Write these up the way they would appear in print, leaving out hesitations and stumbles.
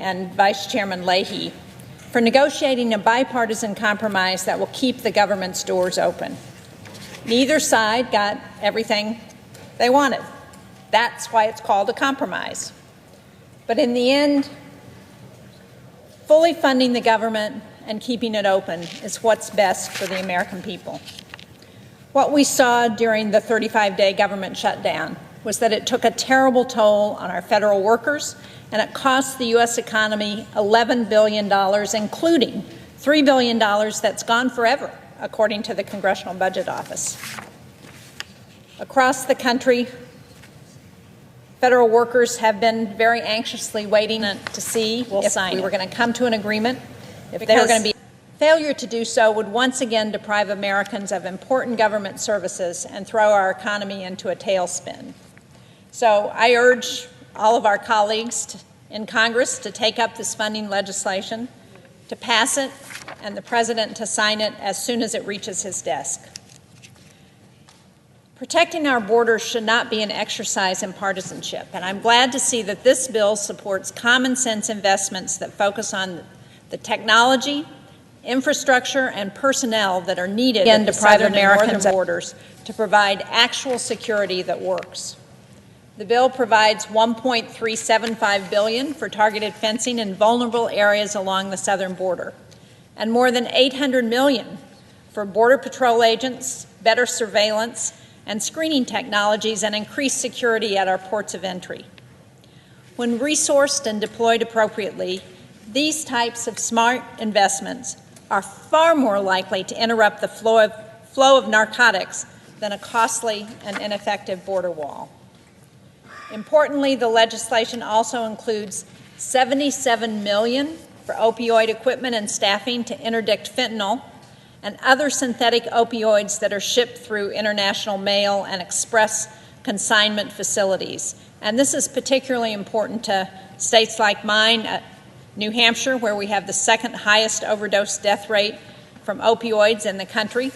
and Vice Chairman Leahy for negotiating a bipartisan compromise that will keep the government's doors open. Neither side got everything they wanted. That's why it's called a compromise. But in the end, fully funding the government and keeping it open is what's best for the American people. What we saw during the 35-day government shutdown was that it took a terrible toll on our federal workers, and it cost the U.S. economy $11 billion, including $3 billion that's gone forever, according to the Congressional Budget Office. Across the country, federal workers have been very anxiously waiting to see if we were going to come to an agreement, if they were going to be. Failure to do so would once again deprive Americans of important government services and throw our economy into a tailspin. So I urge all of our colleagues in Congress to take up this funding legislation, to pass it, and the President to sign it as soon as it reaches his desk. Protecting our borders should not be an exercise in partisanship, and I'm glad to see that this bill supports common sense investments that focus on the technology, infrastructure, and personnel that are needed to deprive Americans' borders to provide actual security that works. The bill provides $1.375 billion for targeted fencing in vulnerable areas along the southern border, and more than $800 million for Border Patrol agents, better surveillance, and screening technologies, and increased security at our ports of entry. When resourced and deployed appropriately, these types of smart investments are far more likely to interrupt the flow of narcotics than a costly and ineffective border wall. Importantly, the legislation also includes $77 million for opioid equipment and staffing to interdict fentanyl and other synthetic opioids that are shipped through international mail and express consignment facilities. And this is particularly important to states like mine, New Hampshire, where we have the second highest overdose death rate from opioids in the country.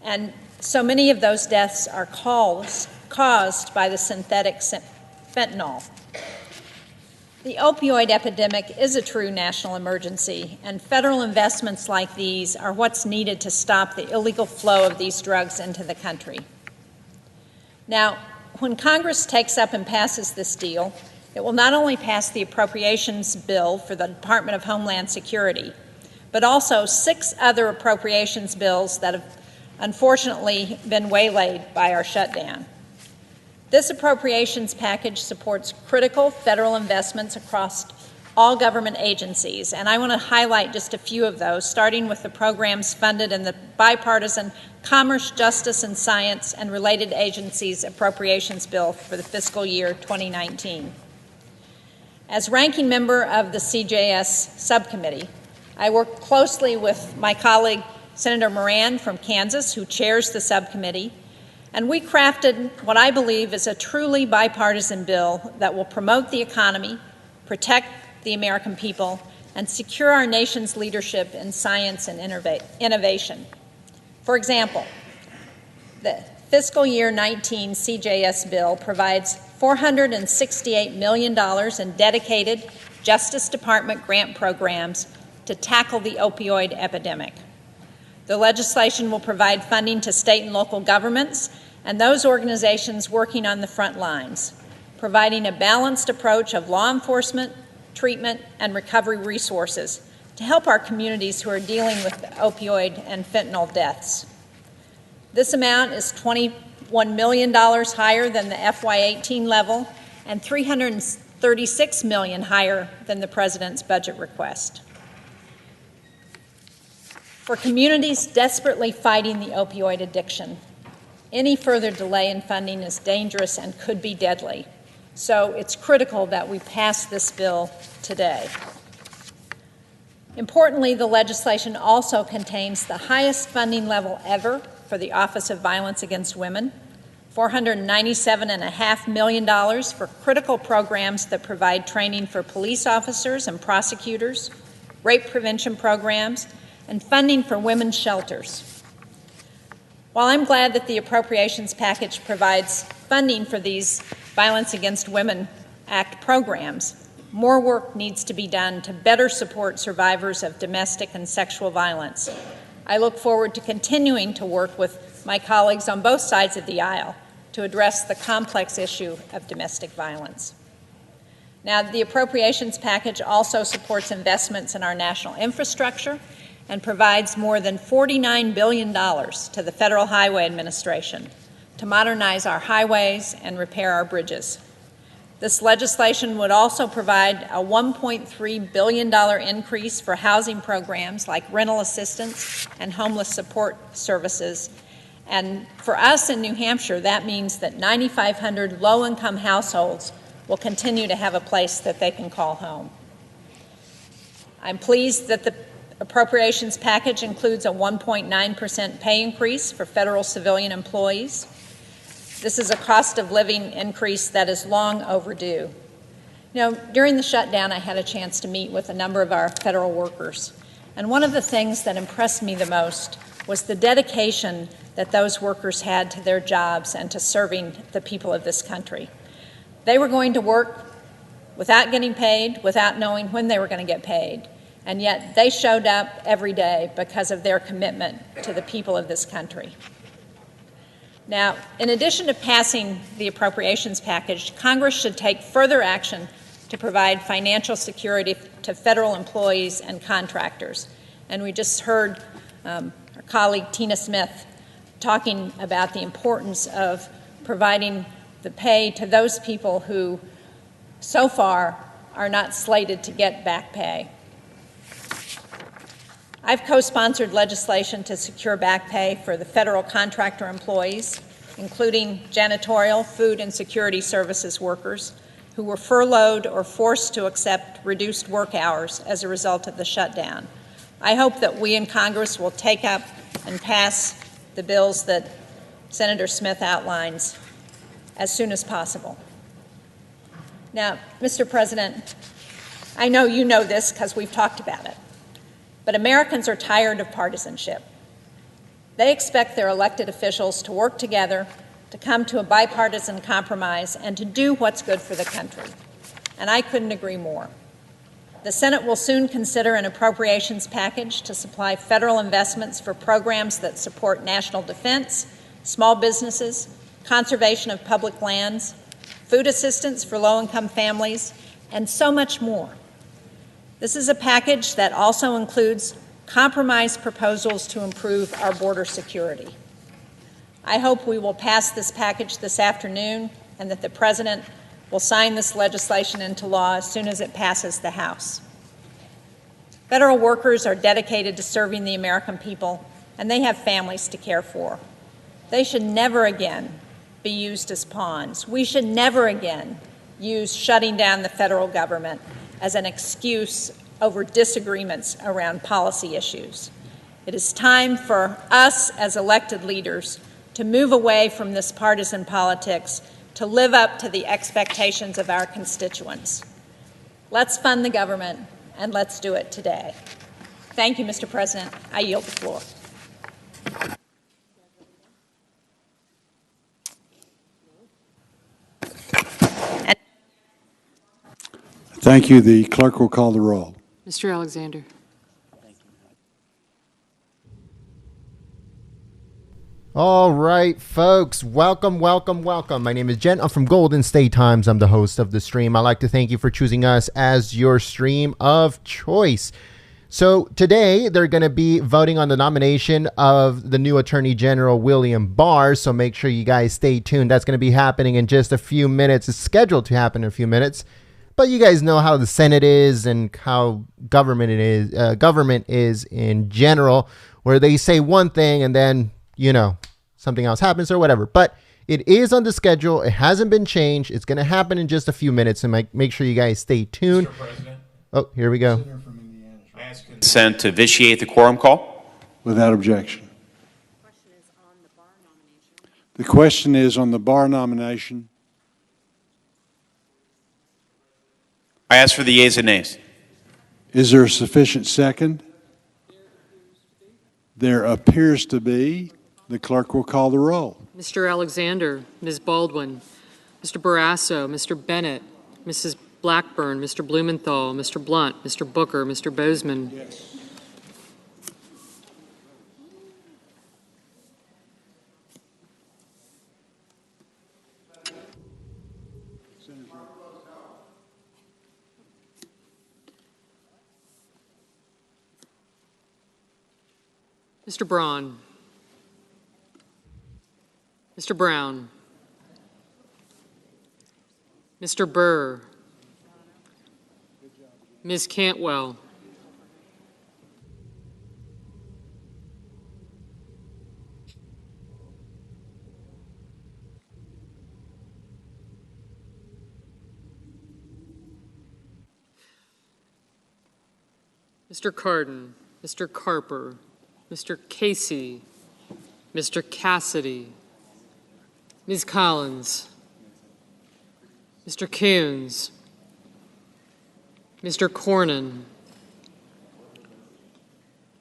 And so many of those deaths are caused by the synthetic fentanyl. The opioid epidemic is a true national emergency, and federal investments like these are what's needed to stop the illegal flow of these drugs into the country. Now, when Congress takes up and passes this deal, it will not only pass the appropriations bill for the Department of Homeland Security, but also 6 other appropriations bills that have unfortunately been waylaid by our shutdown. This appropriations package supports critical federal investments across all government agencies, and I want to highlight just a few of those, starting with the programs funded in the bipartisan Commerce, Justice, and Science and Related Agencies Appropriations Bill for the fiscal year 2019. As ranking member of the CJS subcommittee, I worked closely with my colleague, Senator Moran from Kansas, who chairs the subcommittee, and we crafted what I believe is a truly bipartisan bill that will promote the economy, protect the American people, and secure our nation's leadership in science and innovation. For example, the fiscal year 19 CJS bill provides $468 million in dedicated Justice Department grant programs to tackle the opioid epidemic. The legislation will provide funding to state and local governments and those organizations working on the front lines, providing a balanced approach of law enforcement, treatment, and recovery resources to help our communities who are dealing with opioid and fentanyl deaths. This amount is $21 million higher than the FY18 level and $336 million higher than the President's budget request. For communities desperately fighting the opioid addiction, any further delay in funding is dangerous and could be deadly. So it's critical that we pass this bill today. Importantly, the legislation also contains the highest funding level ever for the Office of Violence Against Women, $497.5 million for critical programs that provide training for police officers and prosecutors, rape prevention programs, and funding for women's shelters. While I'm glad that the appropriations package provides funding for these Violence Against Women Act programs, more work needs to be done to better support survivors of domestic and sexual violence. I look forward to continuing to work with my colleagues on both sides of the aisle to address the complex issue of domestic violence. Now, the appropriations package also supports investments in our national infrastructure and provides more than $49 billion to the Federal Highway Administration to modernize our highways and repair our bridges. This legislation would also provide a $1.3 billion increase for housing programs like rental assistance and homeless support services. And for us in New Hampshire, that means that 9,500 low-income households will continue to have a place that they can call home. I'm pleased that the appropriations package includes a 1.9% pay increase for federal civilian employees. This is a cost of living increase that is long overdue. You know, during the shutdown, I had a chance to meet with a number of our federal workers. And one of the things that impressed me the most was the dedication that those workers had to their jobs and to serving the people of this country. They were going to work without getting paid, without knowing when they were going to get paid. And yet they showed up every day because of their commitment to the people of this country. Now, in addition to passing the appropriations package, Congress should take further action to provide financial security to federal employees and contractors. And we just heard our colleague Tina Smith talking about the importance of providing the pay to those people who so far are not slated to get back pay. I've co-sponsored legislation to secure back pay for the federal contractor employees, including janitorial, food, and security services workers who were furloughed or forced to accept reduced work hours as a result of the shutdown. I hope that we in Congress will take up and pass the bills that Senator Smith outlines as soon as possible. Now, Mr. President, I know you know this because we've talked about it. But Americans are tired of partisanship. They expect their elected officials to work together, to come to a bipartisan compromise, and to do what's good for the country. And I couldn't agree more. The Senate will soon consider an appropriations package to supply federal investments for programs that support national defense, small businesses, conservation of public lands, food assistance for low-income families, and so much more. This is a package that also includes compromise proposals to improve our border security. I hope we will pass this package this afternoon and that the President will sign this legislation into law as soon as it passes the House. Federal workers are dedicated to serving the American people, and they have families to care for. They should never again be used as pawns. We should never again use shutting down the federal government as an excuse over disagreements around policy issues. It is time for us as elected leaders to move away from this partisan politics to live up to the expectations of our constituents. Let's fund the government, and let's do it today. Thank you, Mr. President. I yield the floor. Thank you. The clerk will call the roll. Mr. Alexander. All right, folks, welcome. My name is Jen. I'm from Golden State Times. I'm the host of the stream. I'd like to thank you for choosing us as your stream of choice. So today they're going to be voting on the nomination of the new Attorney General, William Barr. So make sure you guys stay tuned. That's going to be happening in just a few minutes. It's scheduled to happen in a few minutes. But you guys know how the Senate is and how government is in general, where they say one thing and then, something else happens or whatever. But it is on the schedule. It hasn't been changed. It's going to happen in just a few minutes. And make sure you guys stay tuned. Mr. President. Oh, here we go. I ask consent to vitiate the quorum call. Without objection. The question is on the Barr nomination. I ask for the yeas and nays. Is there a sufficient second? There appears to be. The clerk will call the roll. Mr. Alexander, Ms. Baldwin, Mr. Barrasso, Mr. Bennett, Mrs. Blackburn, Mr. Blumenthal, Mr. Blunt, Mr. Booker, Mr. Bozeman. Yes. Mr. Braun. Mr. Brown. Mr. Burr. Ms. Cantwell. Mr. Cardin, Mr. Carper, Mr. Casey, Mr. Cassidy, Ms. Collins, Mr. Coons, Mr. Cornyn,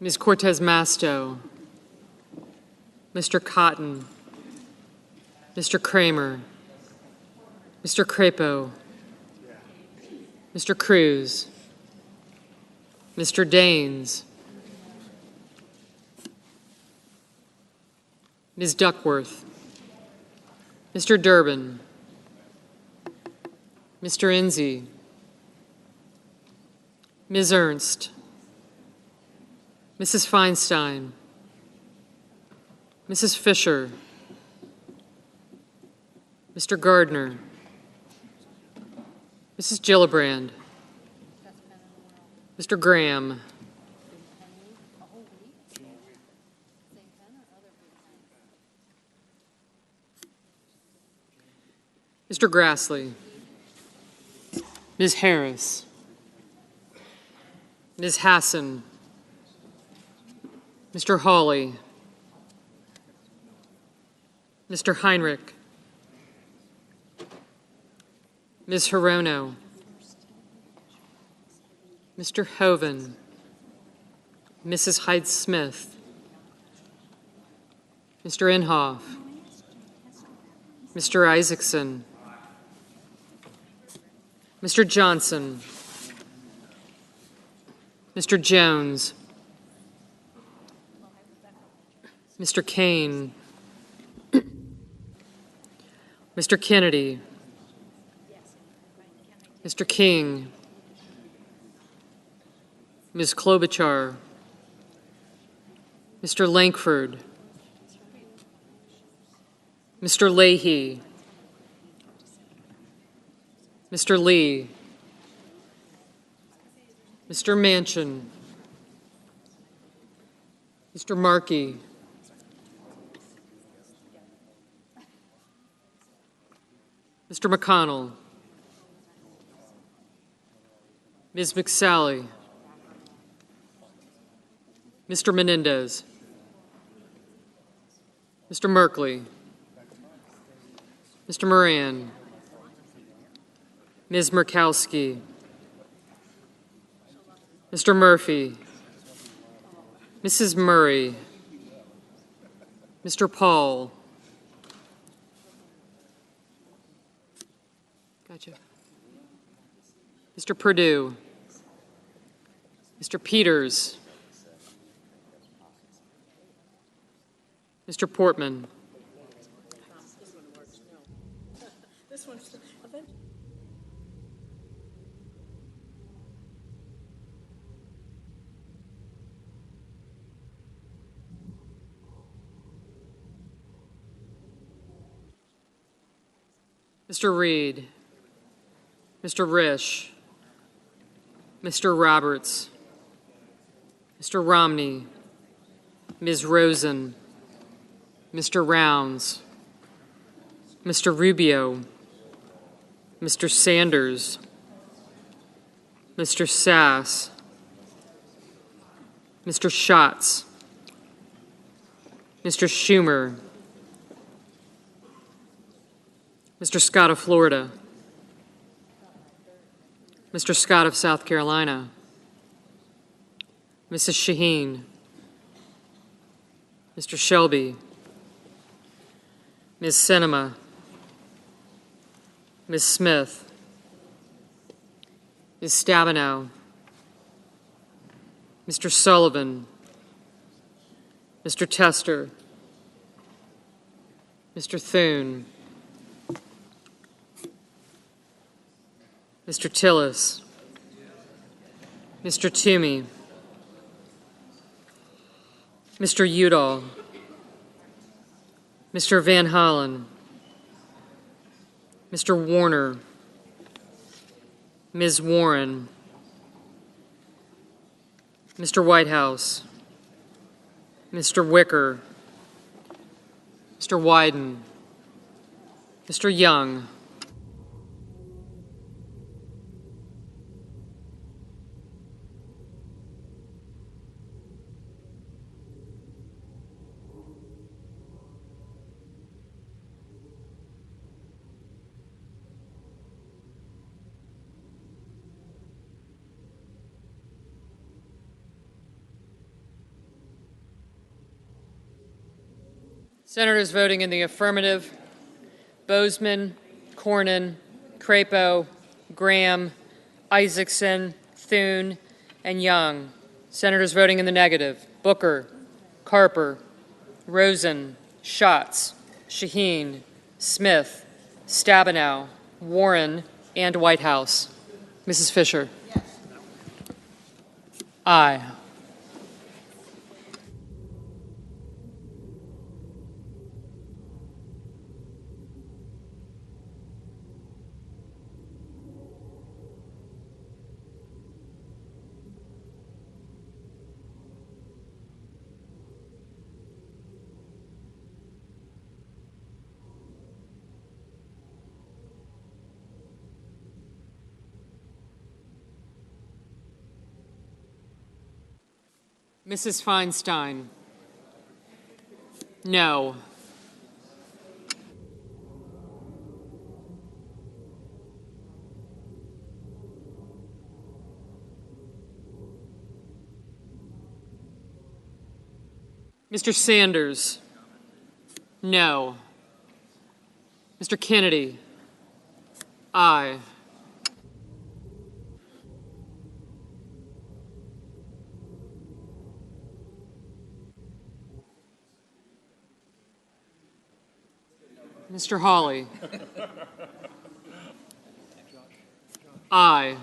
Ms. Cortez Masto, Mr. Cotton, Mr. Kramer, Mr. Crapo, Mr. Cruz, Mr. Daines, Ms. Duckworth, Mr. Durbin, Mr. Enzi, Ms. Ernst, Mrs. Feinstein, Mrs. Fisher, Mr. Gardner, Mrs. Gillibrand, Mr. Graham, Mr. Grassley, Ms. Harris, Ms. Hassan, Mr. Hawley, Mr. Heinrich, Ms. Hirono, Mr. Hoven, Mrs. Hyde-Smith, Mr. Inhofe, Mr. Isaacson, Mr. Johnson, Mr. Jones, Mr. Kane, Mr. Kennedy, Mr. King, Ms. Klobuchar, Mr. Lankford, Mr. Leahy, Mr. Lee, Mr. Manchin, Mr. Markey, Mr. McConnell, Ms. McSally, Mr. Menendez, Mr. Merkley, Mr. Moran, Ms. Murkowski, Mr. Murphy, Mrs. Murray, Mr. Paul. Gotcha. Mr. Perdue, Mr. Peters, Mr. Portman, Mr. Reed, Mr. Risch, Mr. Roberts, Mr. Romney, Ms. Rosen, Mr. Rounds, Mr. Rubio, Mr. Sanders, Mr. Sass, Mr. Schatz, Mr. Schumer, Mr. Scott of Florida, Mr. Scott of South Carolina, Mrs. Shaheen, Mr. Shelby, Ms. Sinema, Ms. Smith, Ms. Stabenow, Mr. Sullivan, Mr. Tester, Mr. Thune, Mr. Tillis, Mr. Toomey, Mr. Udall, Mr. Van Hollen, Mr. Warner, Ms. Warren, Mr. Whitehouse, Mr. Wicker, Mr. Wyden, Mr. Young, Senators voting in the affirmative: Bozeman, Cornyn, Crapo, Graham, Isaacson, Thune, and Young. Senators voting in the negative: Booker, Carper, Rosen, Schatz, Shaheen, Smith, Stabenow, Warren, and Whitehouse. Mrs. Fisher? Yes. Aye. Mrs. Feinstein? No. Mr. Sanders? No. Mr. Kennedy? Aye. Mr. Hawley? Aye.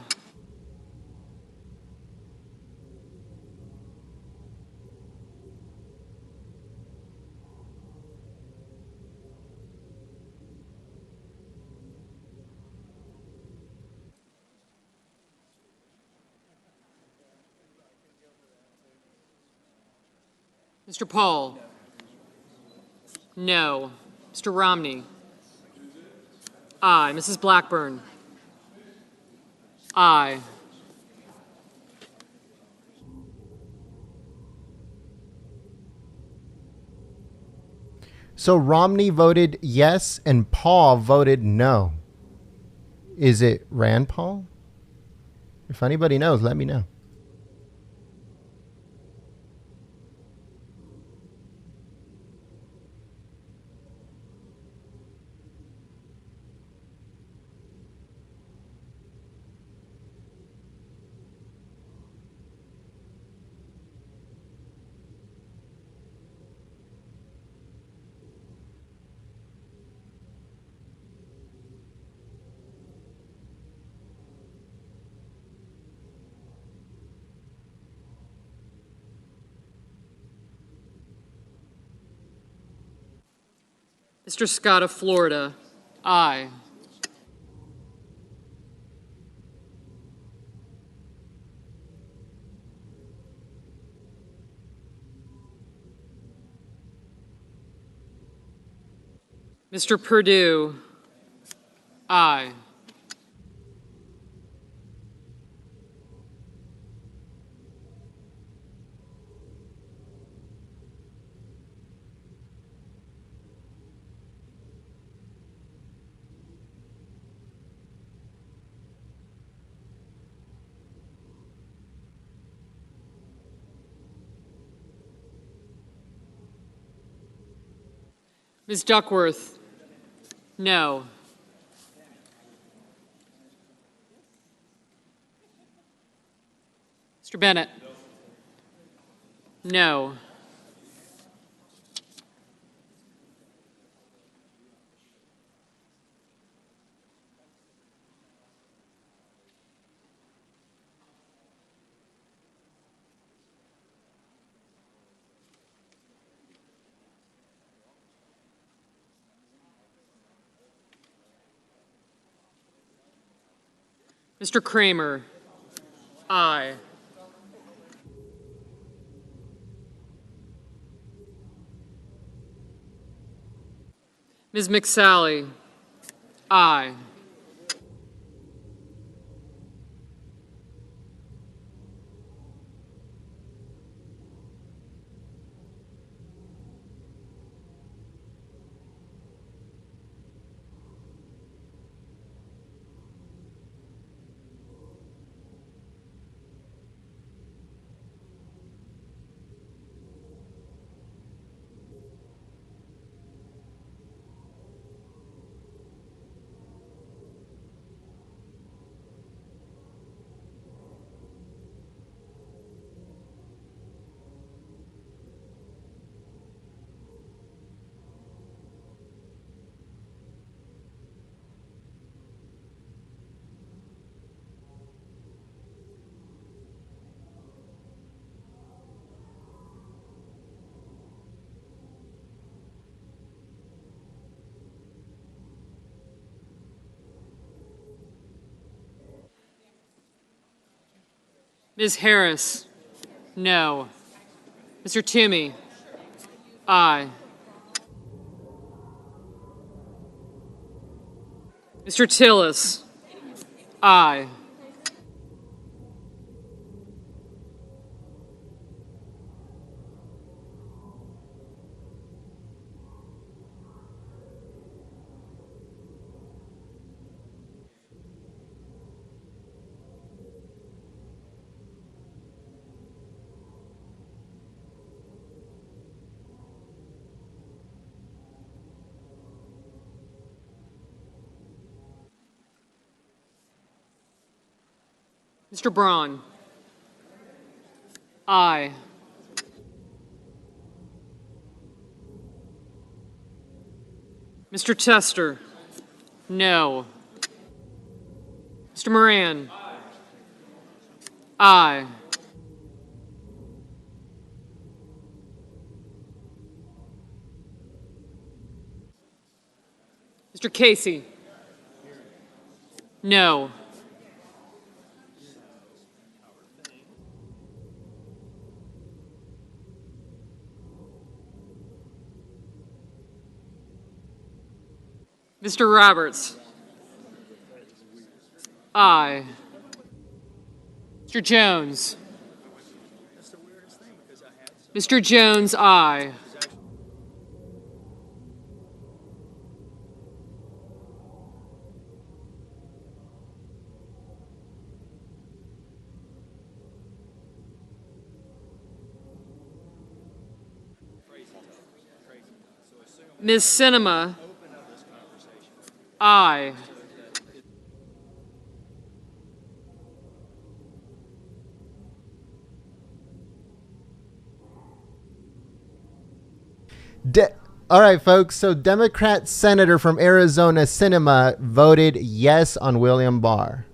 Mr. Paul? No. Mr. Romney? Aye. Mrs. Blackburn? Aye. So Romney voted yes and Paul voted no. Is it Rand Paul? If anybody knows, let me know. Mr. Scott of Florida? Aye. Mr. Perdue? Aye. Ms. Duckworth? No. Mr. Bennett? No. Mr. Kramer? Aye. Ms. McSally? Aye. Ms. Harris? No. Mr. Toomey? Aye. Mr. Tillis? Aye. Mr. Braun? Aye. Mr. Tester? No. Mr. Moran? Aye. Mr. Casey? No. Mr. Roberts? Aye. Mr. Jones? Mr. Jones, aye. Ms. Cinema? Aye. All right, folks. So Democrat Senator from Arizona Cinema voted yes on William Barr.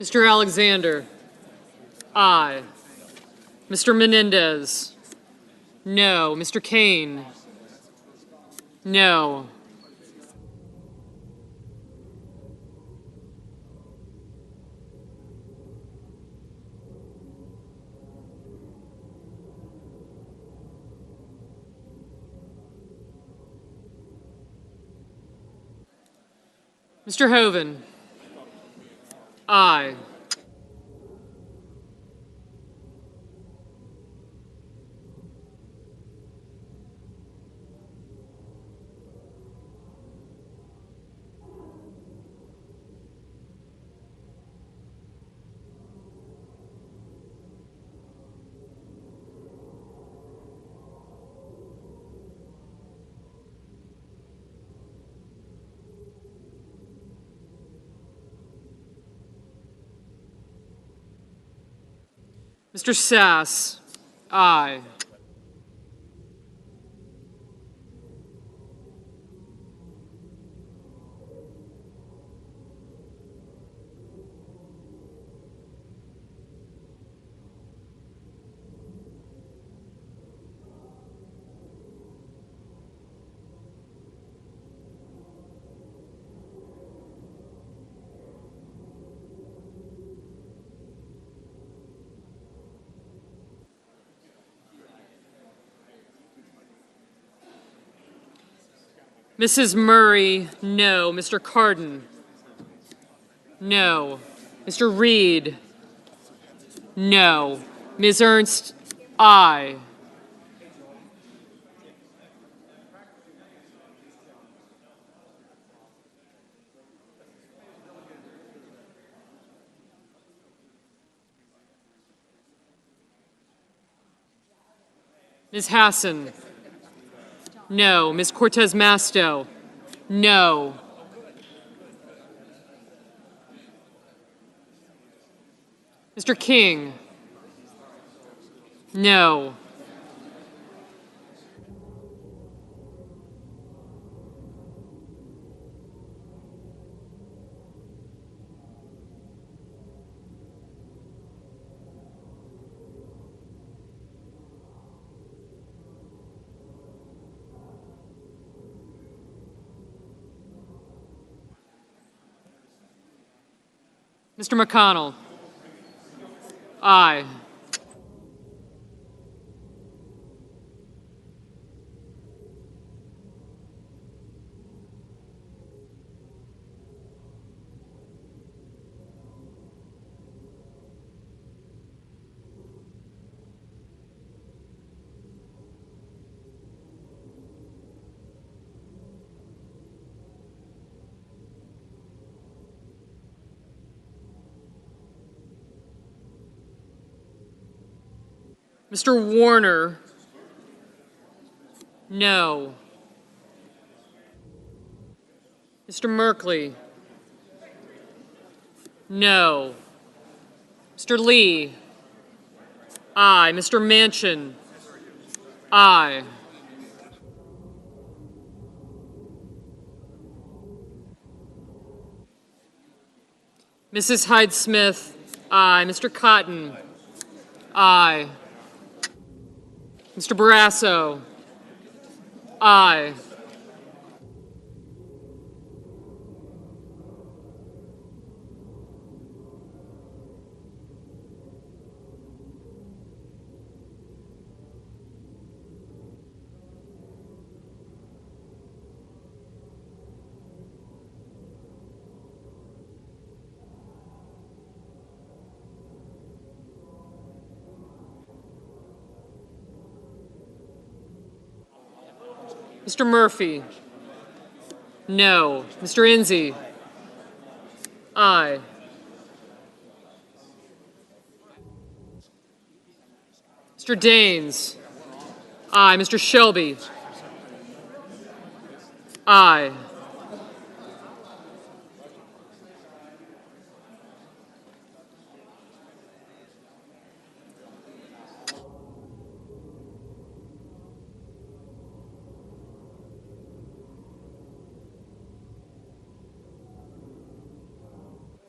Mr. Alexander? Aye. Mr. Menendez? No. Mr. Kane? No. Mr. Hoven. Aye. Mr. Sass. Aye. Mrs. Murray, no. Mr. Cardin, no. Mr. Reed, no. Ms. Ernst, aye. Ms. Hassan, no. Ms. Cortez Masto, no. Mr. King, no. Mr. McConnell, aye. Mr. Warner, no. Mr. Merkley, no. Mr. Lee, aye. Mr. Manchin, aye. Mrs. Hyde-Smith, aye. Mr. Cotton, aye. Mr. Barrasso, aye. Mr. Murphy, no. Mr. Enzi, aye. Mr. Daines, aye. Mr. Shelby, aye.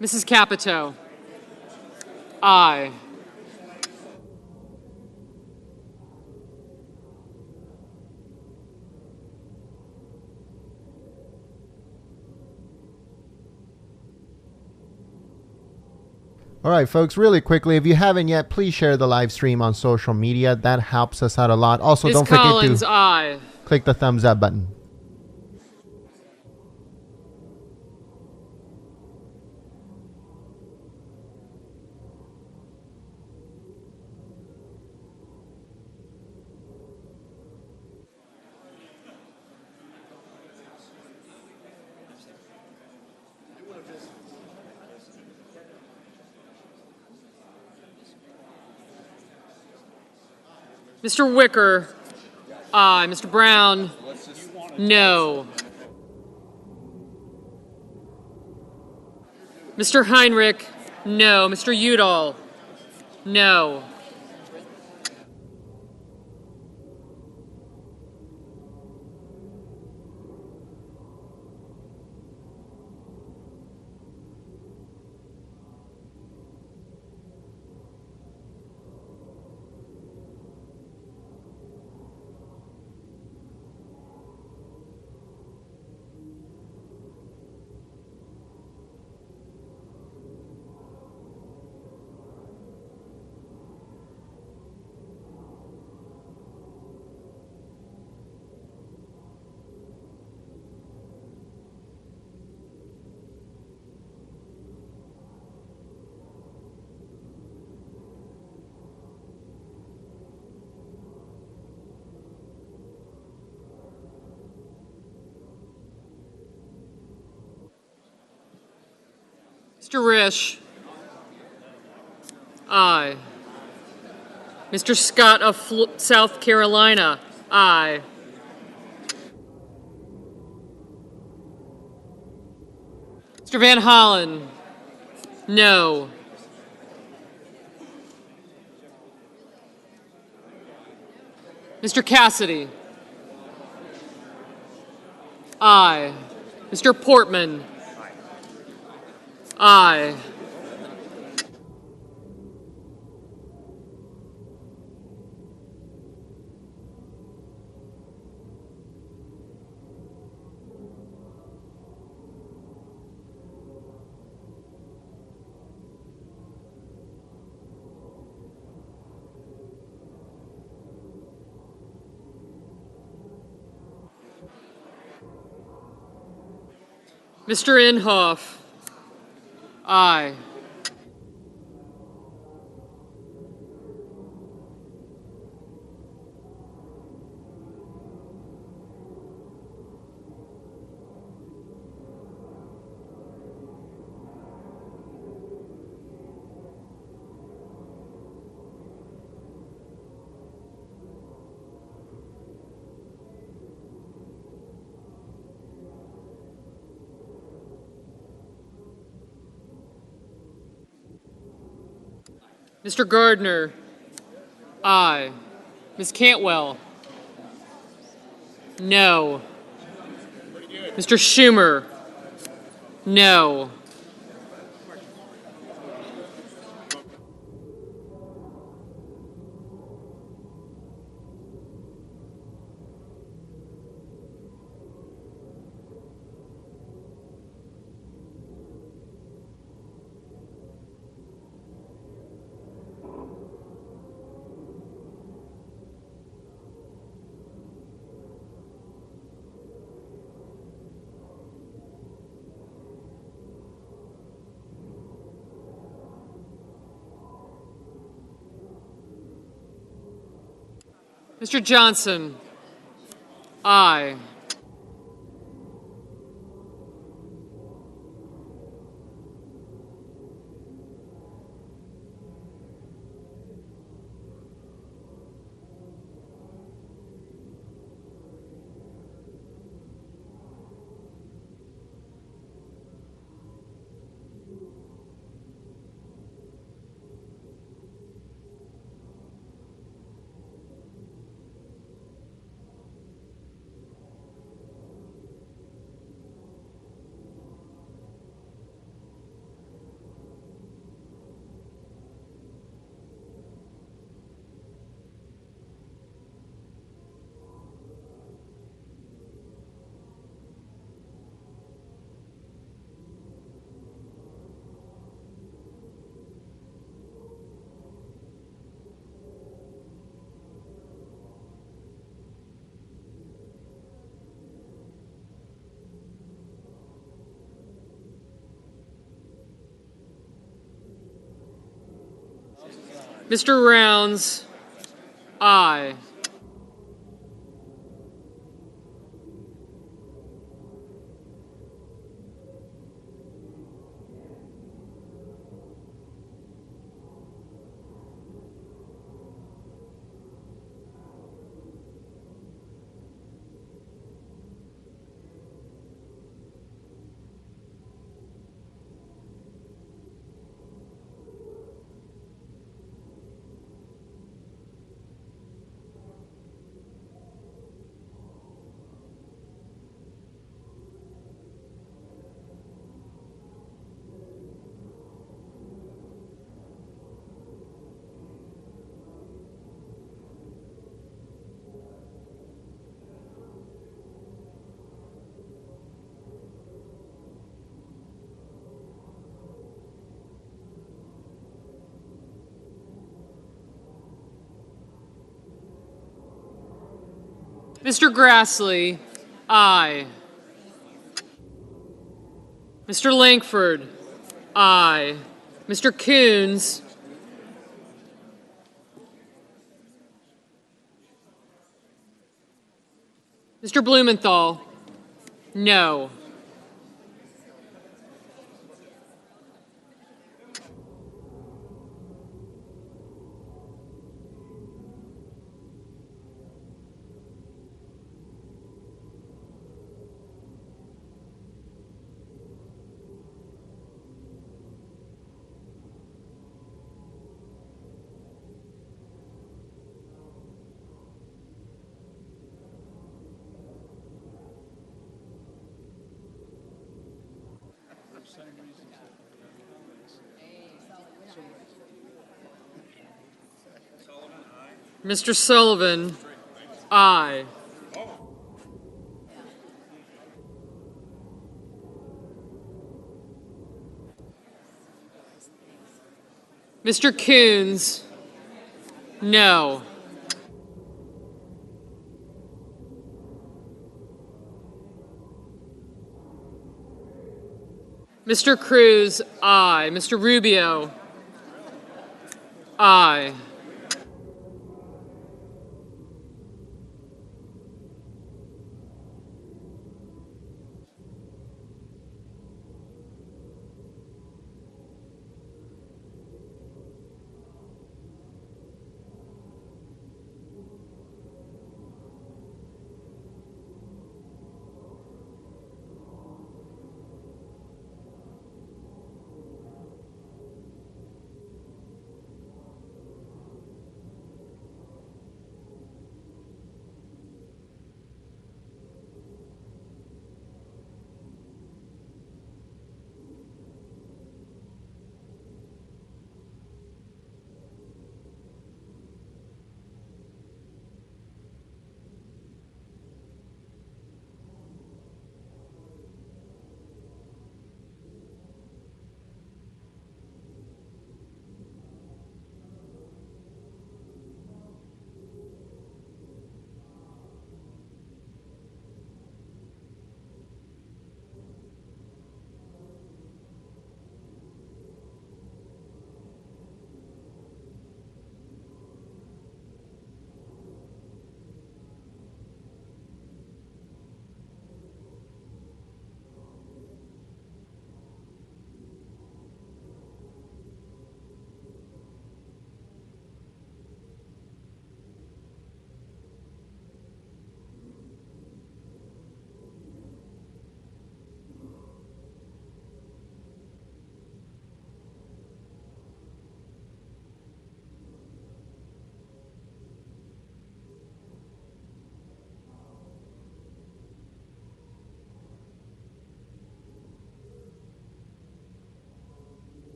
Mrs. Capito, aye. All right, folks, really quickly, if you haven't yet, please share the live stream on social media. That helps us out a lot. Also, Ms. don't Collins, forget to aye. click the thumbs up button. Mr. Wicker, aye. Mr. Brown, no. Mr. Heinrich, no. Mr. Udall, no. Mr. Risch, aye. Mr. Scott of South Carolina, aye. Mr. Van Hollen, no. Mr. Cassidy, aye. Mr. Portman, aye. Mr. Inhofe, aye. Mr. Gardner, aye. Ms. Cantwell, no. Mr. Schumer, no. Mr. Johnson, aye. Mr. Rounds, aye. Mr. Grassley, aye. Mr. Langford, aye. Mr. Coons, Mr. Blumenthal, no. Mr. Sullivan, aye. Mr. Coons, no. Mr. Cruz, aye. Mr. Rubio, aye.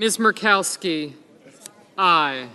Ms. Murkowski, aye.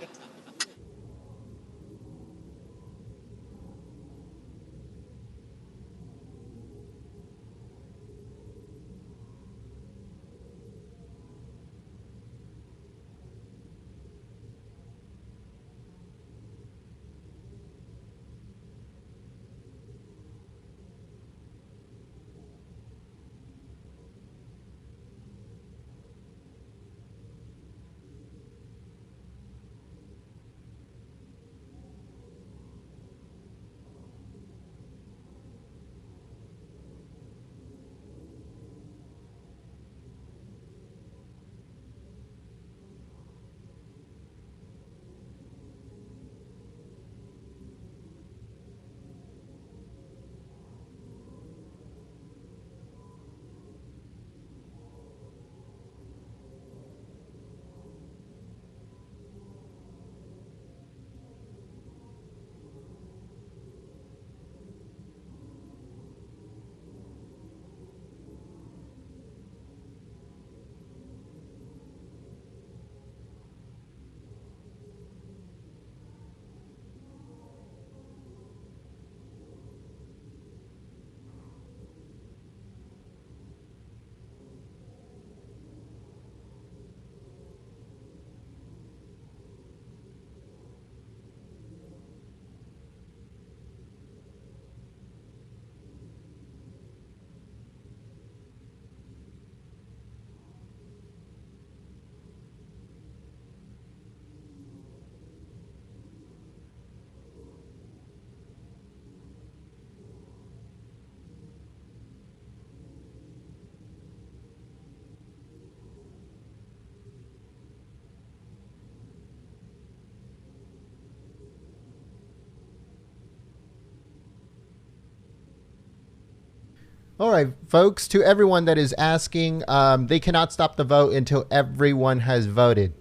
All right, folks, to everyone that is asking, they cannot stop the vote until everyone has voted.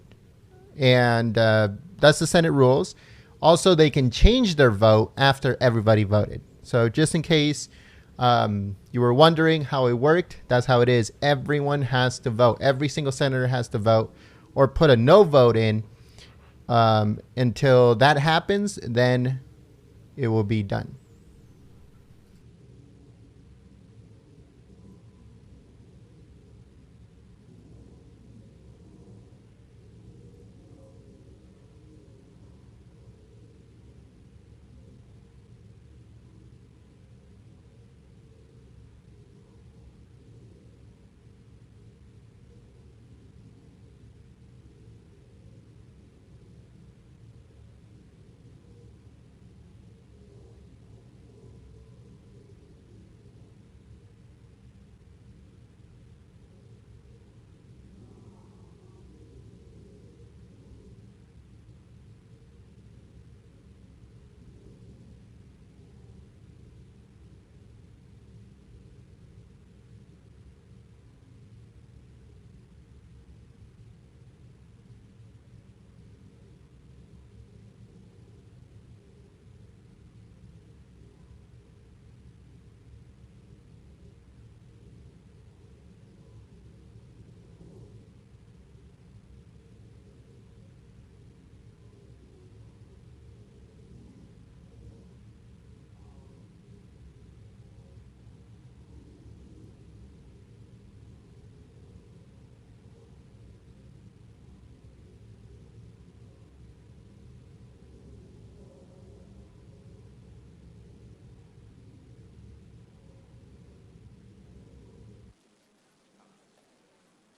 And that's the Senate rules. Also, they can change their vote after everybody voted. So just in case you were wondering how it worked, that's how it is. Everyone has to vote. Every single senator has to vote or put a no vote in. Until that happens, then it will be done.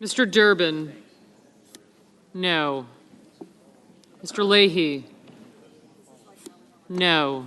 Mr. Durbin? No. Mr. Leahy? No.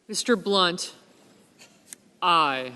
Mr. Blunt, aye.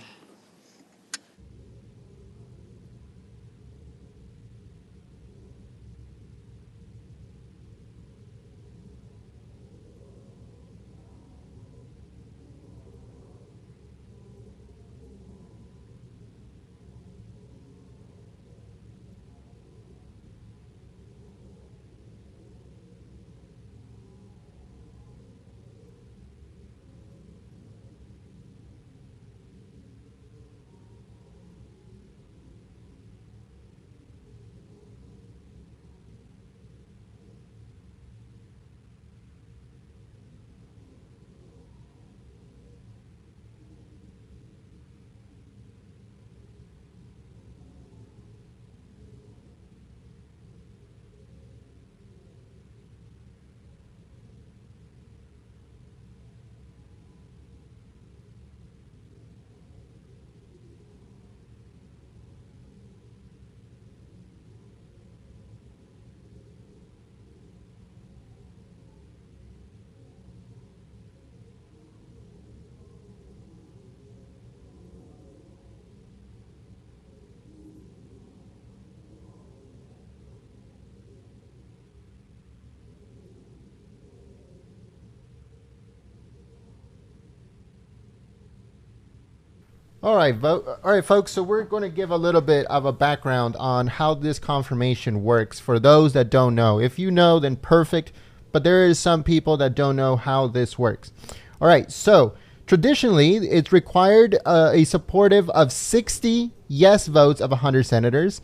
All right, folks. So we're going to give a little bit of a background on how this confirmation works for those that don't know. If you know, then perfect. But there is some people that don't know how this works. All right. So traditionally, it's required a supportive of 60 yes votes of 100 senators.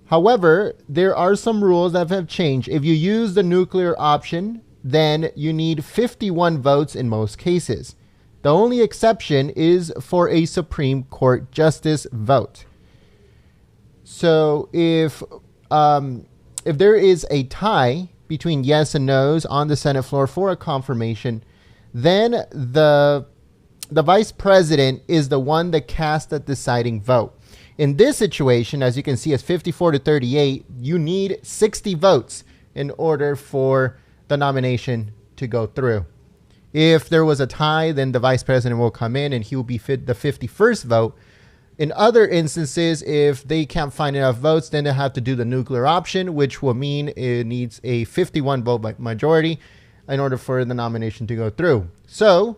However, there are some rules that have changed. If you use the nuclear option, then you need 51 votes in most cases. The only exception is for a Supreme Court justice vote. So if there is a tie between yes and no's on the Senate floor for a confirmation, then the vice president is the one that casts the deciding vote. In this situation, as you can see, it's 54 to 38. You need 60 votes in order for the nomination to go through. If there was a tie, then the vice president will come in and he will be the 51st vote. In other instances, if they can't find enough votes, then they have to do the nuclear option, which will mean it needs a 51 vote majority in order for the nomination to go through. So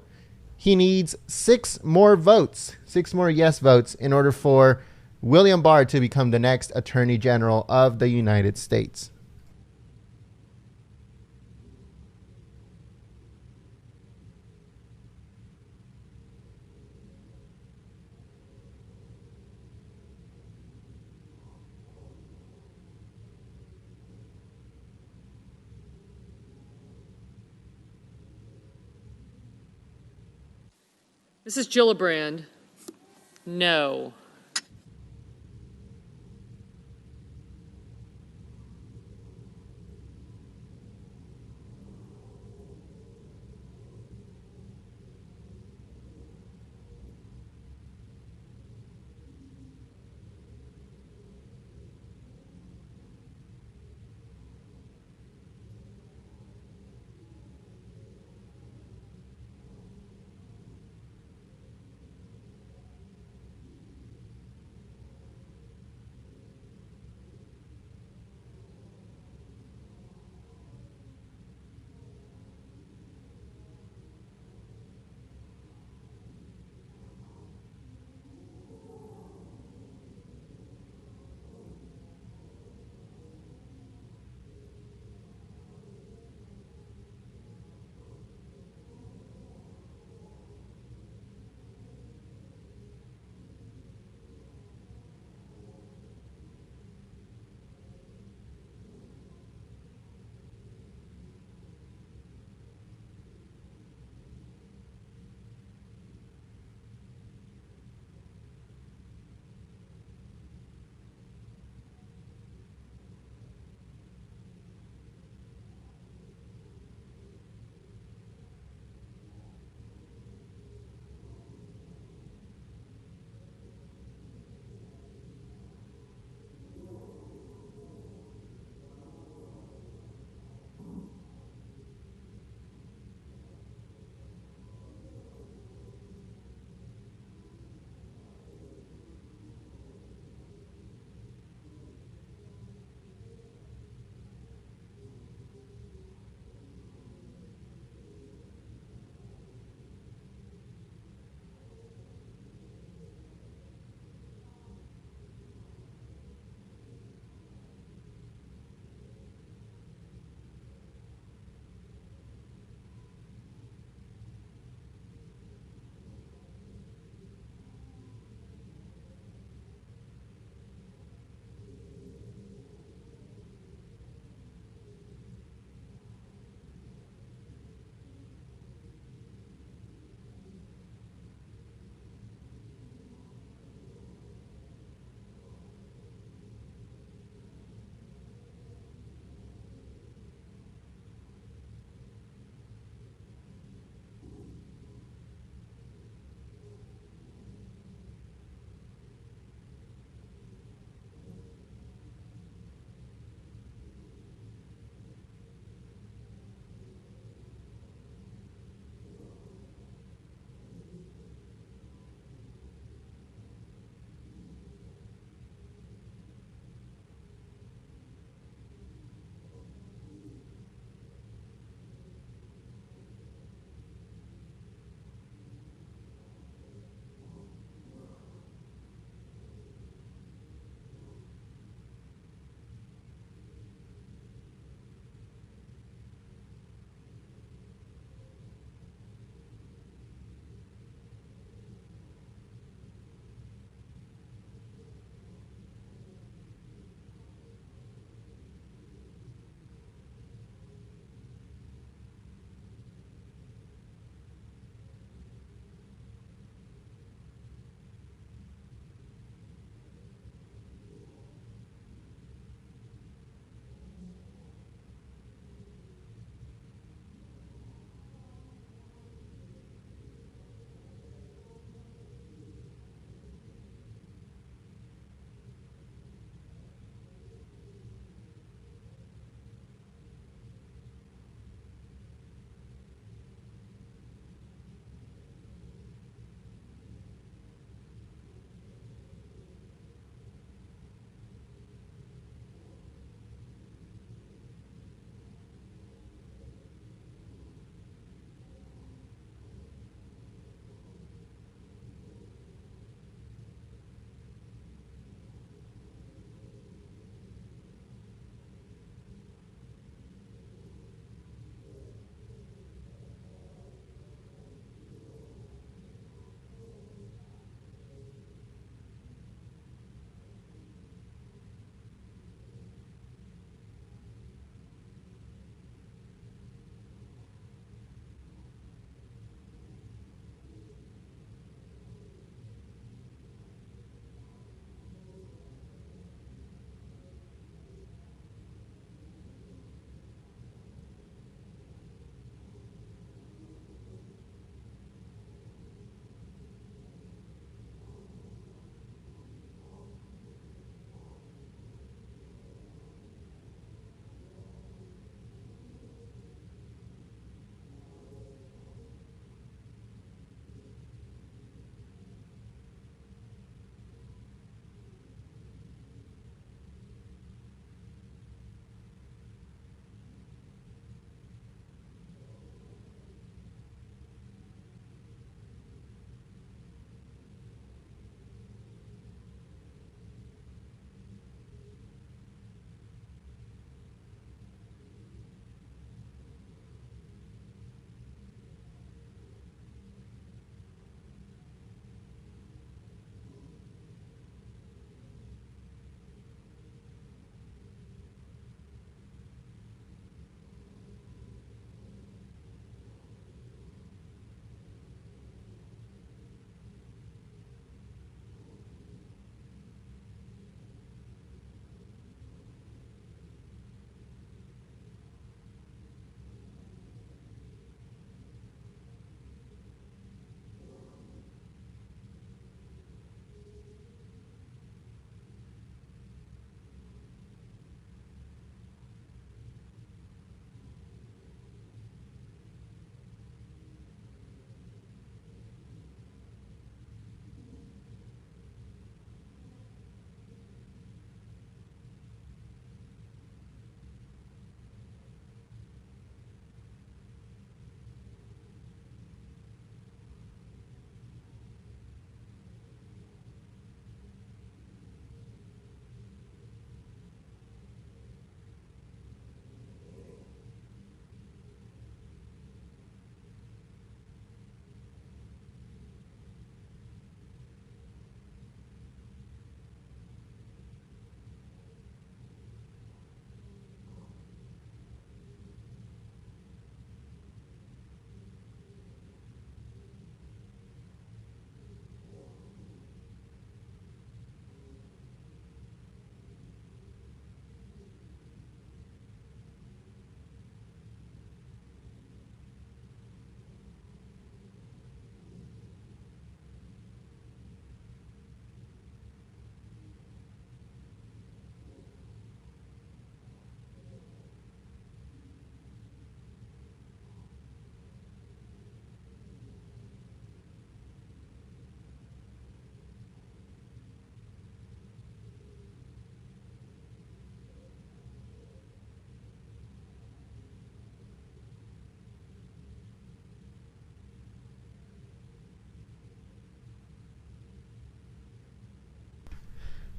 he needs 6 more votes, 6 more yes votes in order for William Barr to become the next Attorney General of the United States. Mrs. Gillibrand, no.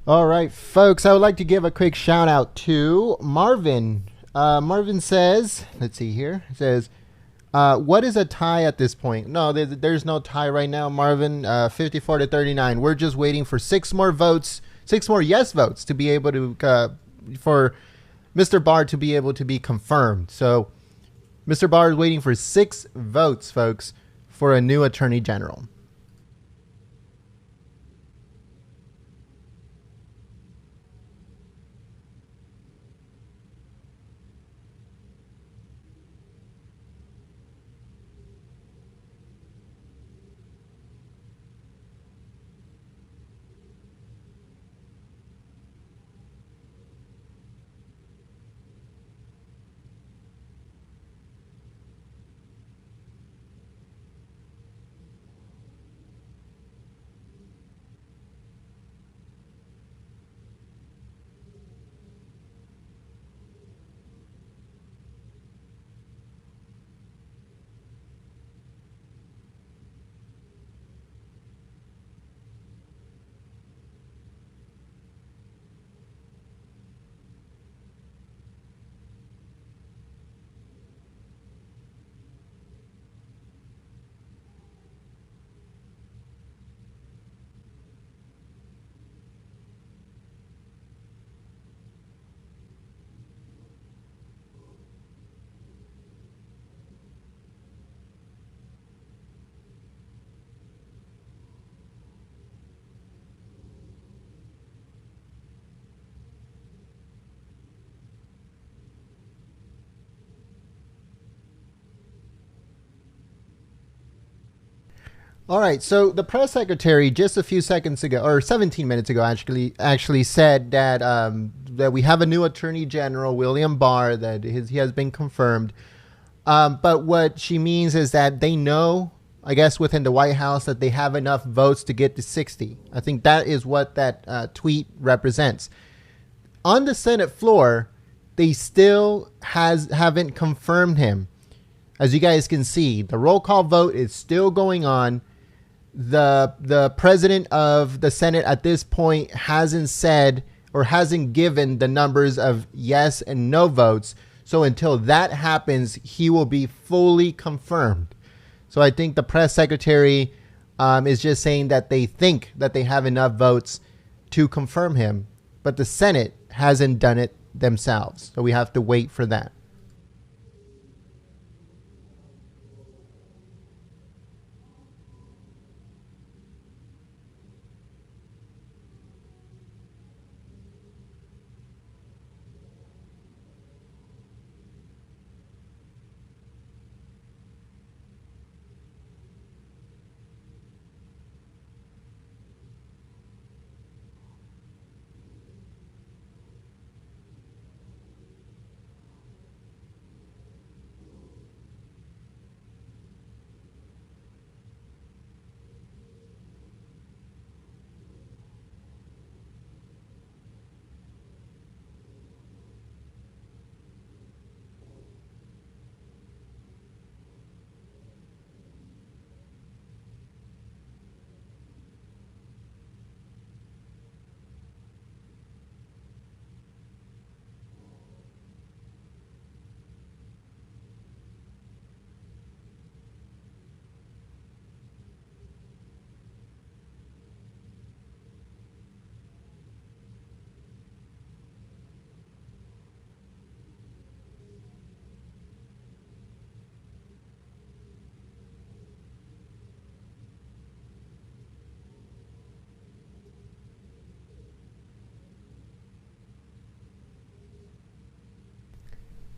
All right, folks, I would like to give a quick shout out to Marvin. Marvin says, let's see here, it says, what is a tie at this point? No, there's no tie right now, Marvin. 54 to 39. We're just waiting for 6 more votes, 6 more yes votes to be able to, for Mr. Barr to be able to be confirmed. So Mr. Barr is waiting for 6 votes, folks, for a new attorney general. All right, so the press secretary just a few seconds ago, or 17 minutes ago, actually said that that we have a new attorney general, William Barr, that he has been confirmed. But what she means is that they know, I guess, within the White House that they have enough votes to get to 60. I think that is what that tweet represents. On the Senate floor, they still haven't confirmed him. As you guys can see, the roll call vote is still going on. The president of the Senate at this point hasn't said or hasn't given the numbers of yes and no votes. So until that happens, he will be fully confirmed. So I think the press secretary is just saying that they think that they have enough votes to confirm him, but the Senate hasn't done it themselves. So we have to wait for that.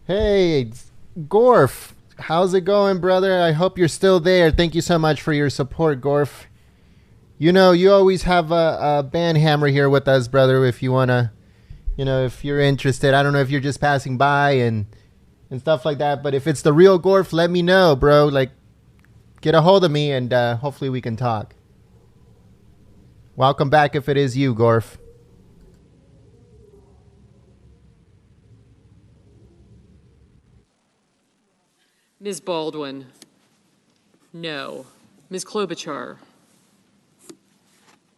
Hey, Gorf, how's it going, brother? I hope you're still there. Thank you so much for your support, Gorf. You know, you always have a band hammer here with us, brother, if you want to, if you're interested. I don't know if you're just passing by and stuff like that, but if it's the real Gorf, let me know, bro. Like, get a hold of me and hopefully we can talk. Welcome back if it is you, Gorf. Ms. Baldwin? No. Ms. Klobuchar?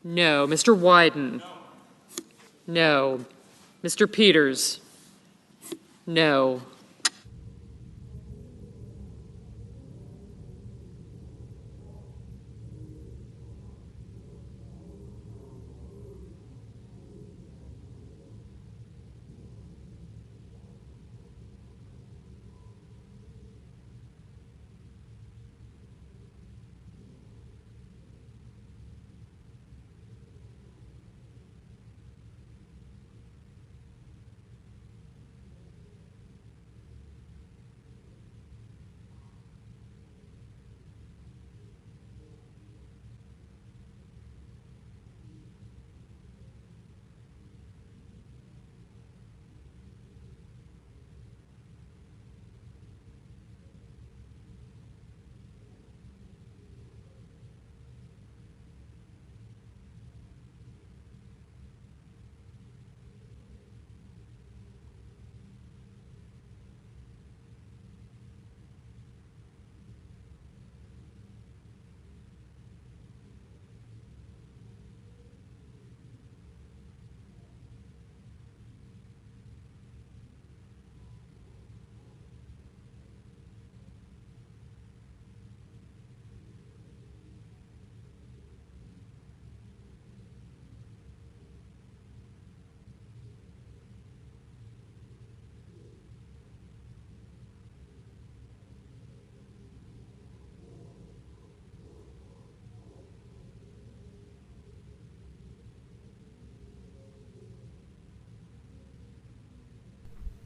No. Mr. Wyden? No. Mr. Peters? No.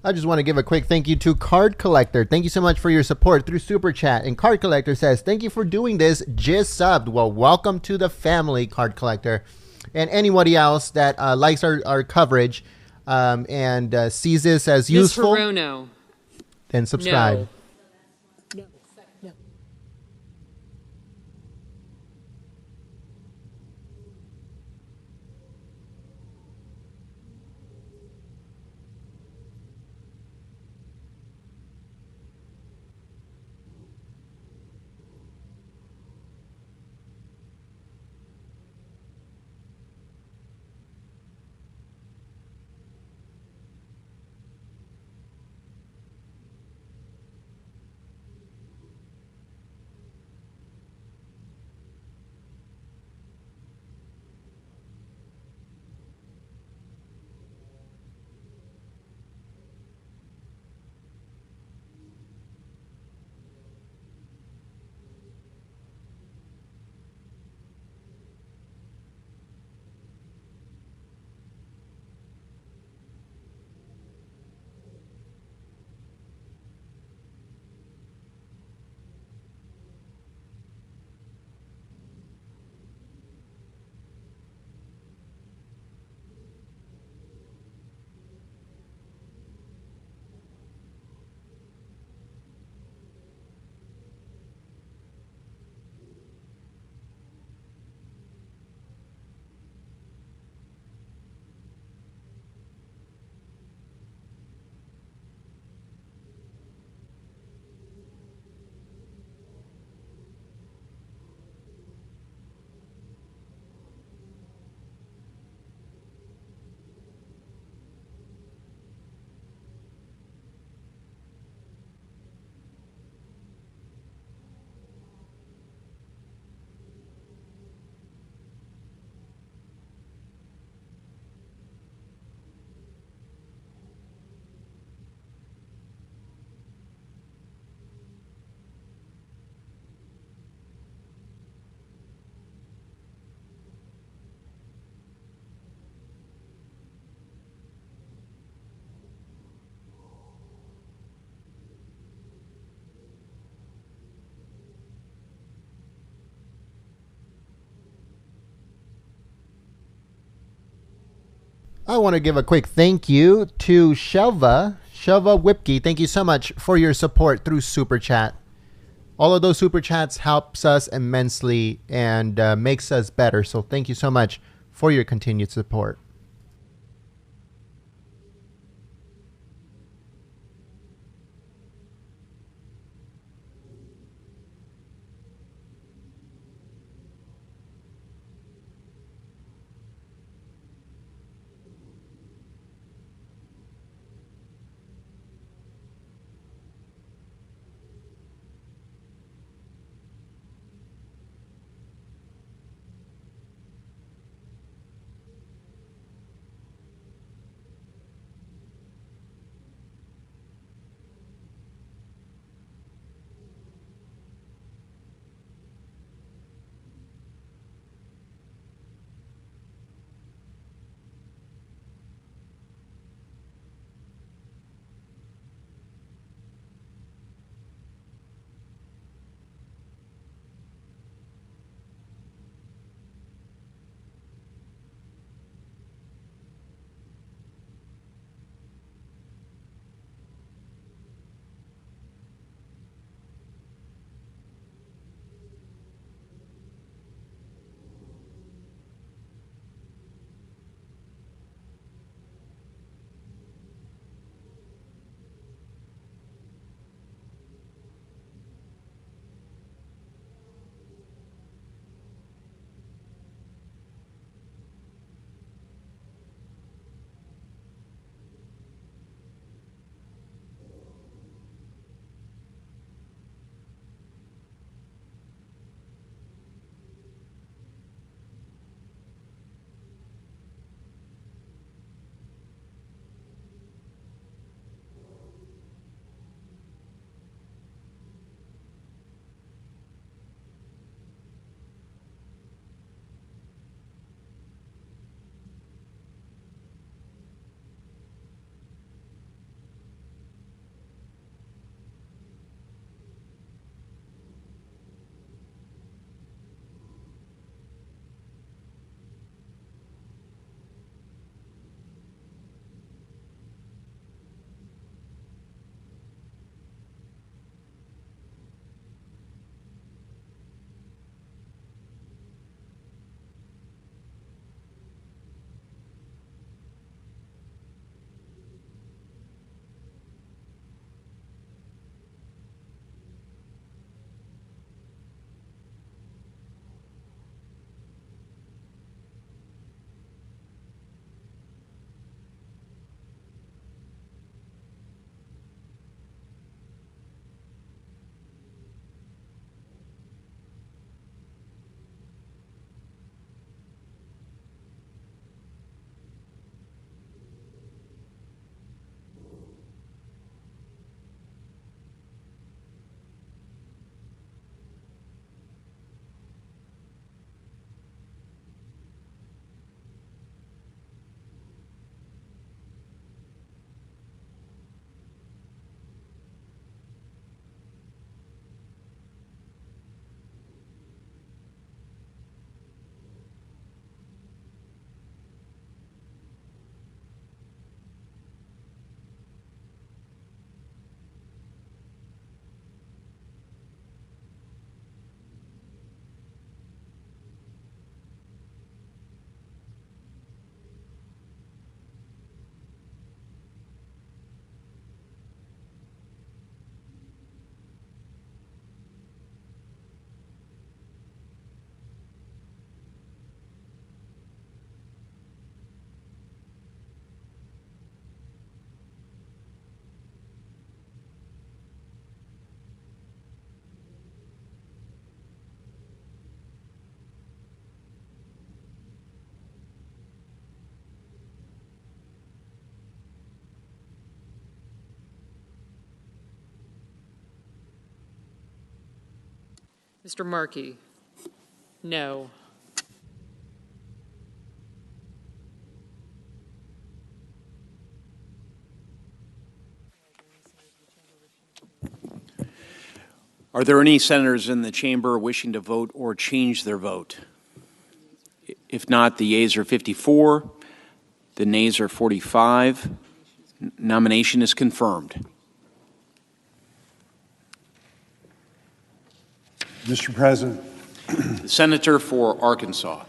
I just want to give a quick thank you to Card Collector. Thank you so much for your support through Super Chat. And Card Collector says, thank you for doing this. Just subbed. Well, welcome to the family, Card Collector. And anybody else that likes our coverage and sees this as Ms. useful, Hirono? then subscribe. No. I want to give a quick thank you to Shelva Whipke. Thank you so much for your support through Super Chat. All of those Super Chats helps us immensely and makes us better. So thank you so much for your continued support. Mr. Markey? No. Are there any senators in the chamber wishing to vote or change their vote? If not, the yeas are 54, the nays are 45. Nomination is confirmed. Mr. President, The senator for Arkansas.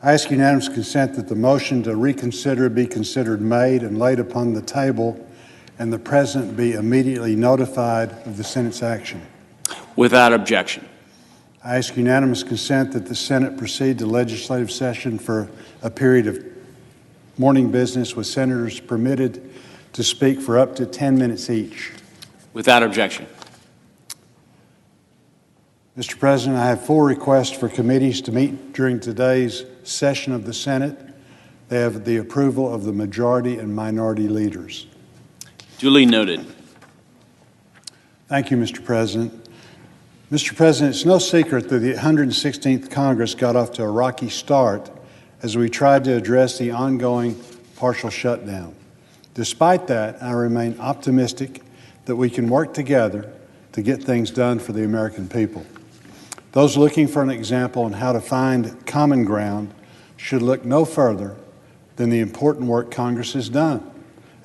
I ask unanimous consent that the motion to reconsider be considered made and laid upon the table, and the President be immediately notified of the Senate's action. Without objection. I ask unanimous consent that the Senate proceed to legislative session for a period of morning business with senators permitted to speak for up to 10 minutes each. Without objection. Mr. President, I have 4 requests for committees to meet during today's session of the Senate. They have the approval of the majority and minority leaders. Duly noted. Thank you, Mr. President. Mr. President, it's no secret that the 116th Congress got off to a rocky start as we tried to address the ongoing partial shutdown. Despite that, I remain optimistic that we can work together to get things done for the American people. Those looking for an example on how to find common ground should look no further than the important work Congress has done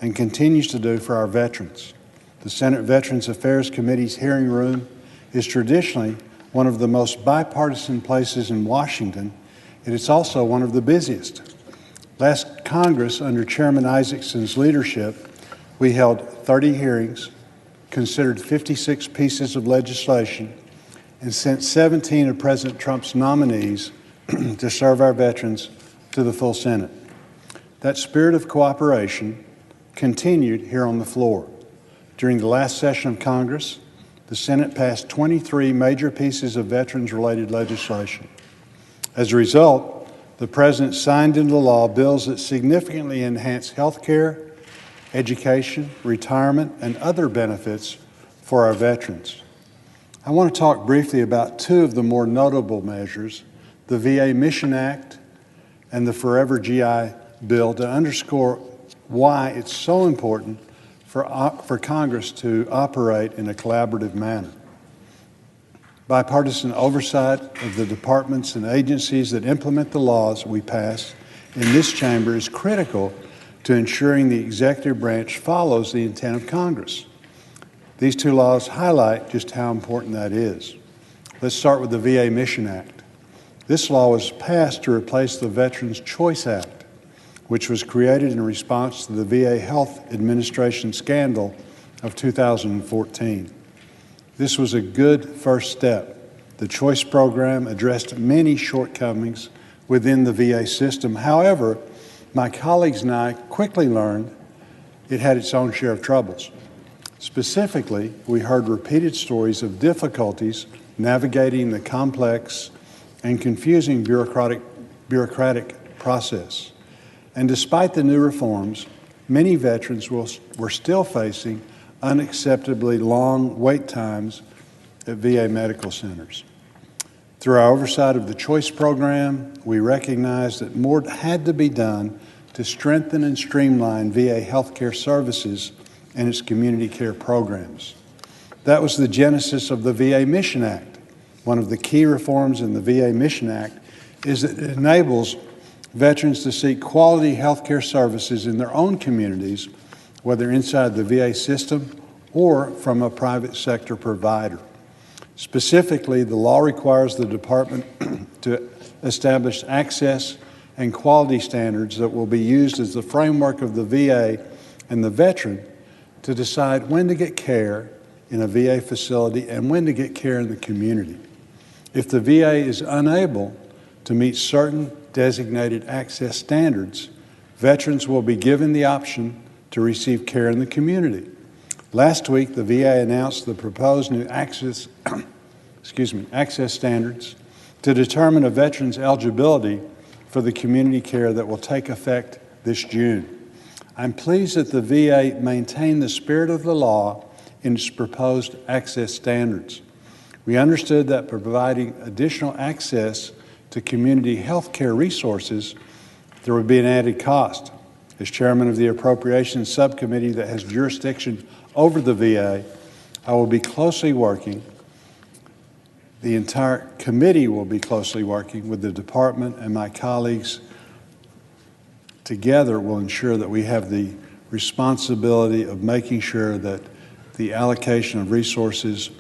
and continues to do for our veterans. The Senate Veterans Affairs Committee's hearing room is traditionally one of the most bipartisan places in Washington, and it's also one of the busiest. Last Congress, under Chairman Isaacson's leadership, we held 30 hearings, considered 56 pieces of legislation, and sent 17 of President Trump's nominees to serve our veterans to the full Senate. That spirit of cooperation continued here on the floor. During the last session of Congress, the Senate passed 23 major pieces of veterans-related legislation. As a result, the President signed into law bills that significantly enhance health care, education, retirement, and other benefits for our veterans. I want to talk briefly about 2 of the more notable measures, the VA Mission Act and the Forever GI Bill, to underscore why it's so important for Congress to operate in a collaborative manner. Bipartisan oversight of the departments and agencies that implement the laws we pass in this chamber is critical to ensuring the executive branch follows the intent of Congress. These 2 laws highlight just how important that is. Let's start with the VA Mission Act. This law was passed to replace the Veterans Choice Act, which was created in response to the VA Health Administration scandal of 2014. This was a good first step. The Choice program addressed many shortcomings within the VA system. However, my colleagues and I quickly learned it had its own share of troubles. Specifically, we heard repeated stories of difficulties navigating the complex and confusing bureaucratic process. And despite the new reforms, many veterans were still facing unacceptably long wait times at VA medical centers. Through our oversight of the Choice program, we recognized that more had to be done to strengthen and streamline VA healthcare services and its community care programs. That was the genesis of the VA Mission Act. One of the key reforms in the VA Mission Act is that it enables veterans to seek quality health care services in their own communities, whether inside the VA system or from a private sector provider. Specifically, the law requires the department to establish access and quality standards that will be used as the framework of the VA and the veteran to decide when to get care in a VA facility and when to get care in the community. If the VA is unable to meet certain designated access standards, veterans will be given the option to receive care in the community. Last week, the VA announced the proposed new access standards to determine a veteran's eligibility for the community care that will take effect this June. I'm pleased that the VA maintained the spirit of the law in its proposed access standards. We understood that providing additional access to community health care resources, there would be an added cost. As chairman of the Appropriations Subcommittee that has jurisdiction over the VA, I will be closely working, the entire committee will be closely working with the department, and my colleagues together will ensure that we have the responsibility of making sure that the allocation of resources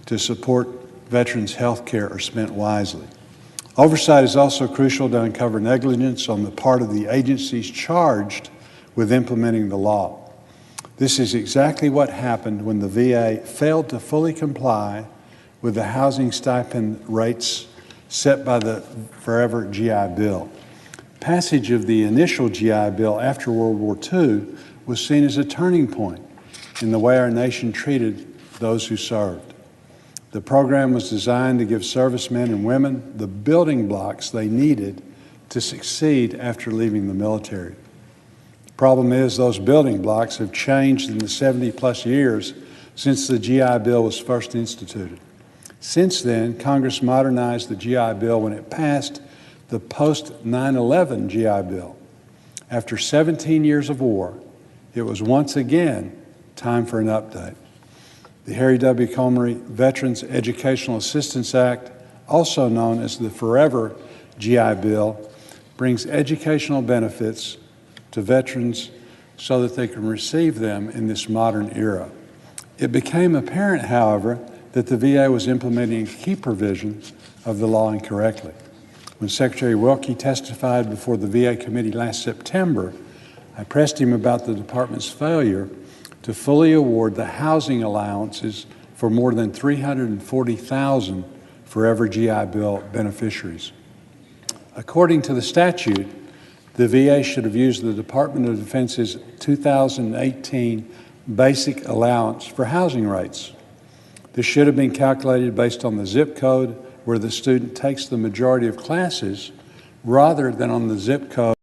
to support veterans' health care are spent wisely. Oversight is also crucial to uncover negligence on the part of the agencies charged with implementing the law. This is exactly what happened when the VA failed to fully comply with the housing stipend rates set by the Forever GI Bill. Passage of the initial GI Bill after World War II was seen as a turning point in the way our nation treated those who served. The program was designed to give servicemen and women the building blocks they needed to succeed after leaving the military. The problem is those building blocks have changed in the 70-plus years since the GI Bill was first instituted. Since then, Congress modernized the GI Bill when it passed the post-9/11 GI Bill. After 17 years of war, it was once again time for an update. The Harry W. Comrie Veterans Educational Assistance Act, also known as the Forever GI Bill, brings educational benefits to veterans so that they can receive them in this modern era. It became apparent, however, that the VA was implementing key provisions of the law incorrectly. When Secretary Wilkie testified before the VA committee last September, I pressed him about the department's failure to fully award the housing allowances for more than 340,000 Forever GI Bill beneficiaries. According to the statute, the VA should have used the Department of Defense's 2018 basic allowance for housing rates. This should have been calculated based on the zip code where the student takes the majority of classes rather than on the zip code.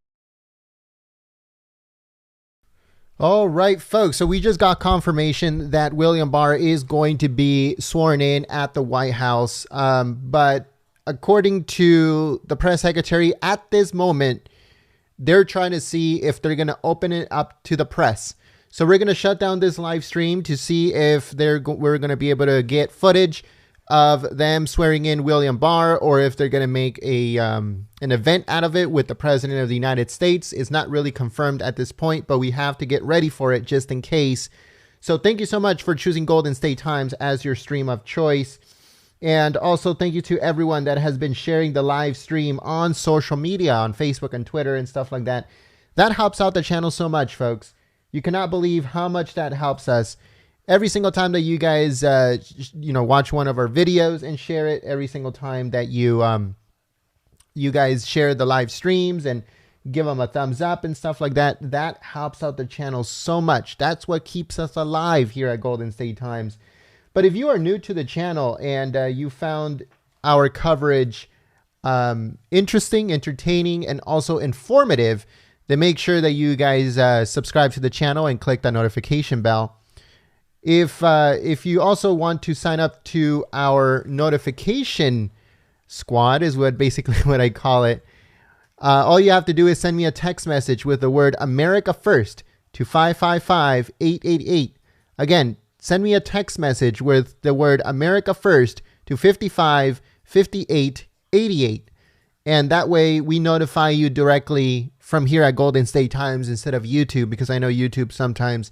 All right, folks. So we just got confirmation that William Barr is going to be sworn in at the White House. But according to the press secretary, at this moment, they're trying to see if they're going to open it up to the press. So we're going to shut down this live stream to see if we're going to be able to get footage of them swearing in William Barr, or if they're going to make a an event out of it with the President of the United States. It's not really confirmed at this point, but we have to get ready for it just in case. So thank you so much for choosing Golden State Times as your stream of choice. And also thank you to everyone that has been sharing the live stream on social media, on Facebook and Twitter and stuff like that. That helps out the channel so much, folks. You cannot believe how much that helps us. Every single time that you guys, watch one of our videos and share it, every single time that you guys share the live streams and give them a thumbs up and stuff like that, that helps out the channel so much. That's what keeps us alive here at Golden State Times. But if you are new to the channel and you found our coverage interesting, entertaining, and also informative, then make sure that you guys subscribe to the channel and click that notification bell. If you also want to sign up to our notification squad, is basically what I call it, all you have to do is send me a text message with the word America First to 555-888. Again, send me a text message with the word America First to 55-58-88. And that way we notify you directly from here at Golden State Times instead of YouTube, because I know YouTube sometimes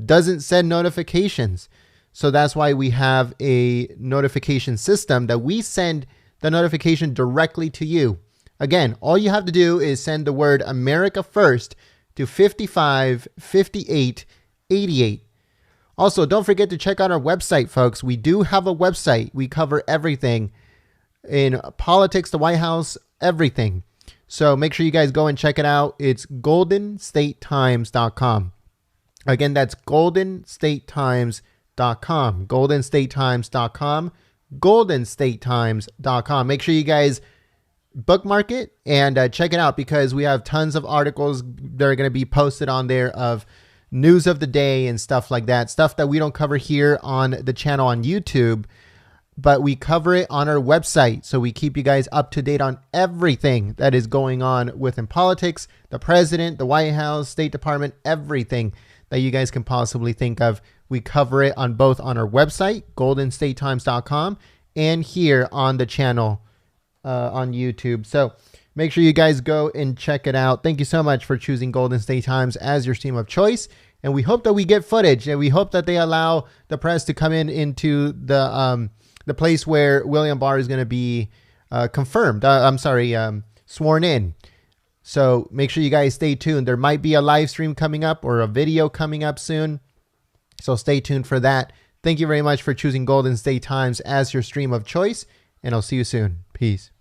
doesn't send notifications. So that's why we have a notification system that we send the notification directly to you. Again, all you have to do is send the word America First to 55-58-88. Also, don't forget to check out our website, folks. We do have a website. We cover everything in politics, the White House, everything. So make sure you guys go and check it out. It's goldenstatetimes.com. Again, that's goldenstatetimes.com. goldenstatetimes.com. goldenstatetimes.com. Make sure you guys bookmark it and check it out, because we have tons of articles that are going to be posted on there of news of the day and stuff like that. Stuff that we don't cover here on the channel on YouTube. but we cover it on our website. So we keep you guys up to date on everything that is going on within politics, the president, the White House, State Department, everything that you guys can possibly think of. We cover it on both on our website, goldenstatetimes.com, and here on the channel on YouTube. So make sure you guys go and check it out. Thank you so much for choosing Golden State Times as your stream of choice. And we hope that we get footage, and we hope that they allow the press to come into the place where William Barr is going to be sworn in. So make sure you guys stay tuned. There might be a live stream coming up or a video coming up soon. So stay tuned for that. Thank you very much for choosing Golden State Times as your stream of choice, and I'll see you soon. Peace.